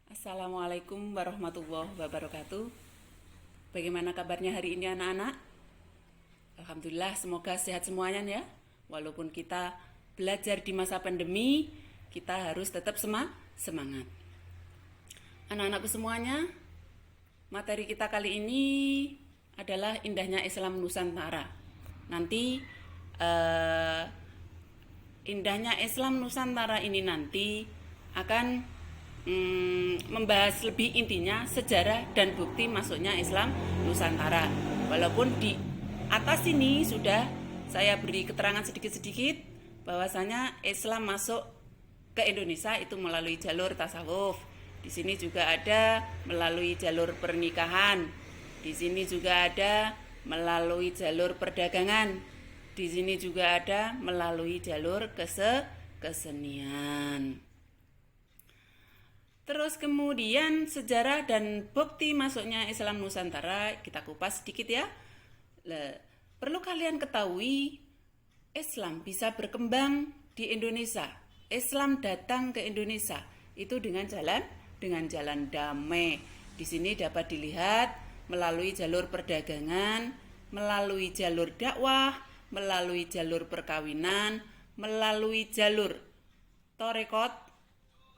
Assalamualaikum warahmatullahi wabarakatuh. Bagaimana kabarnya hari ini anak-anak? Alhamdulillah, semoga sehat semuanya ya. Walaupun kita belajar di masa pandemi, kita harus tetap semangat. Anak-anakku semuanya, materi kita kali ini adalah indahnya Islam Nusantara. Nanti indahnya Islam Nusantara ini nanti akan membahas lebih intinya sejarah dan bukti masuknya Islam Nusantara. Walaupun di atas ini sudah saya beri keterangan sedikit-sedikit bahwasanya Islam masuk ke Indonesia itu melalui jalur tasawuf. Di sini juga ada melalui jalur pernikahan. Di sini juga ada melalui jalur perdagangan. Di sini juga ada melalui jalur kesenian. Terus kemudian sejarah dan bukti masuknya Islam Nusantara kita kupas sedikit ya. Perlu kalian ketahui Islam bisa berkembang di Indonesia. Islam datang ke Indonesia itu dengan jalan damai. Di sini dapat dilihat melalui jalur perdagangan, melalui jalur dakwah, melalui jalur perkawinan, melalui jalur torekot,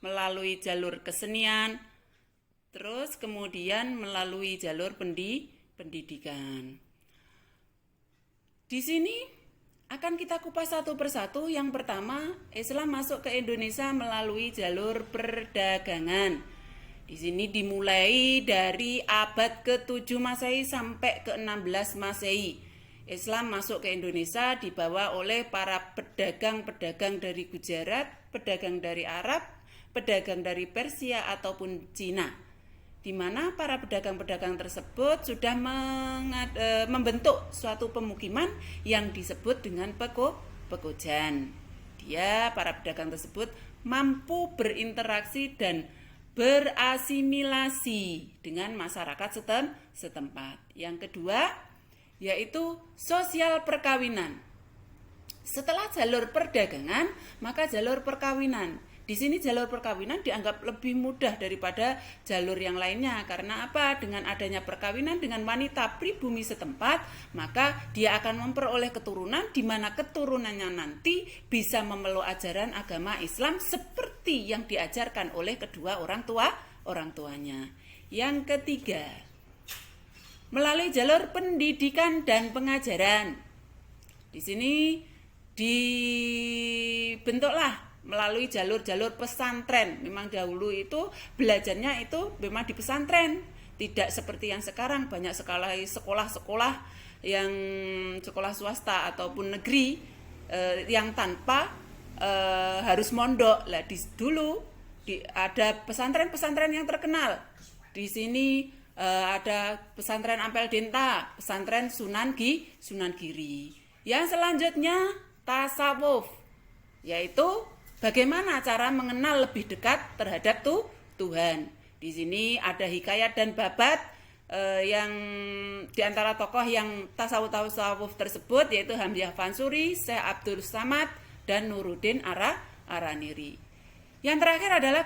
melalui jalur kesenian, terus kemudian melalui jalur pendidikan. Di sini akan kita kupas satu persatu. Yang pertama, Islam masuk ke Indonesia melalui jalur perdagangan. Di sini dimulai dari abad ke-7 Masehi sampai ke-16 Masehi. Islam masuk ke Indonesia dibawa oleh para pedagang-pedagang dari Gujarat, pedagang dari Arab, pedagang dari Persia ataupun Cina, di mana para pedagang-pedagang tersebut sudah membentuk suatu pemukiman yang disebut dengan pekojan. Para pedagang tersebut mampu berinteraksi dan berasimilasi dengan masyarakat setempat. Yang kedua, yaitu sosial perkawinan. Setelah jalur perdagangan, maka jalur perkawinan. Di sini jalur perkawinan dianggap lebih mudah daripada jalur yang lainnya. Karena apa? Dengan adanya perkawinan dengan wanita pribumi setempat, maka dia akan memperoleh keturunan di mana keturunannya nanti bisa memeluk ajaran agama Islam seperti yang diajarkan oleh kedua orang tuanya. Yang ketiga, melalui jalur pendidikan dan pengajaran. Di sini dibentuklah melalui jalur-jalur pesantren. Memang dahulu itu belajarnya itu memang di pesantren, tidak seperti yang sekarang banyak sekali sekolah-sekolah yang sekolah swasta ataupun negeri yang tanpa harus mondok. Lah dulu ada pesantren-pesantren yang terkenal. Di sini ada pesantren Ampel Denta, pesantren Sunan Giri. Yang selanjutnya tasawuf, yaitu bagaimana cara mengenal lebih dekat terhadap Tuhan. Di sini ada hikayat dan babat yang diantara tokoh yang tasawuf tersebut yaitu Hamzah Fansuri, Syekh Abdul Samad, dan Nuruddin Araniri. Yang terakhir adalah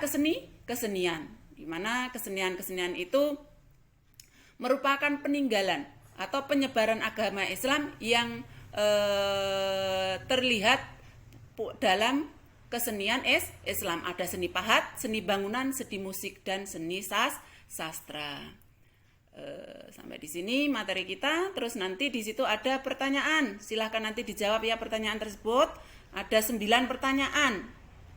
kesenian, di mana kesenian itu merupakan peninggalan atau penyebaran agama Islam yang terlihat dalam kesenian Islam. Ada seni pahat, seni bangunan, seni musik, dan seni sastra. Sampai di sini materi kita. Terus nanti di situ ada pertanyaan. Silahkan nanti dijawab ya pertanyaan tersebut. Ada 9 pertanyaan.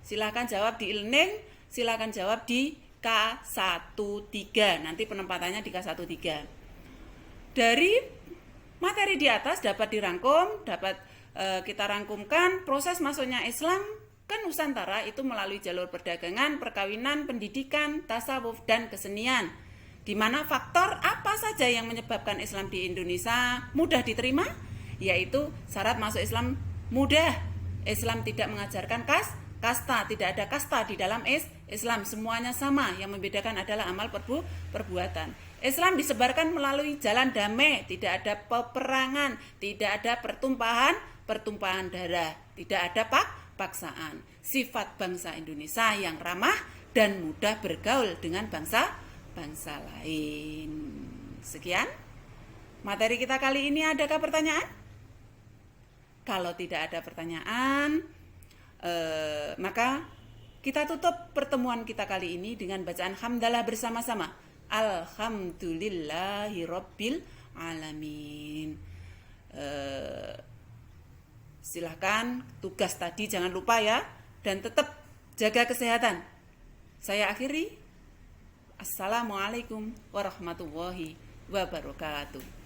Silahkan jawab di e-learning, silahkan jawab di K13. Nanti penempatannya di K13. Dari materi di atas dapat dirangkum, kita rangkumkan proses masuknya Islam ke Nusantara itu melalui jalur perdagangan, perkawinan, pendidikan, tasawuf, dan kesenian. Di mana faktor apa saja yang menyebabkan Islam di Indonesia mudah diterima? Yaitu syarat masuk Islam mudah. Islam tidak mengajarkan kasta, tidak ada kasta di dalam Islam, semuanya sama. Yang membedakan adalah amal perbuatan. Islam disebarkan melalui jalan damai, tidak ada peperangan, tidak ada pertumpahan darah, tidak ada paksaan. Sifat bangsa Indonesia yang ramah dan mudah bergaul dengan bangsa lain. Sekian materi kita kali ini. Adakah pertanyaan? Kalau tidak ada pertanyaan, maka kita tutup pertemuan kita kali ini dengan bacaan hamdalah bersama-sama. Alhamdulillahirabbil alamin. Silahkan tugas tadi jangan lupa ya, dan tetap jaga kesehatan. Saya akhiri. Assalamualaikum warahmatullahi wabarakatuh.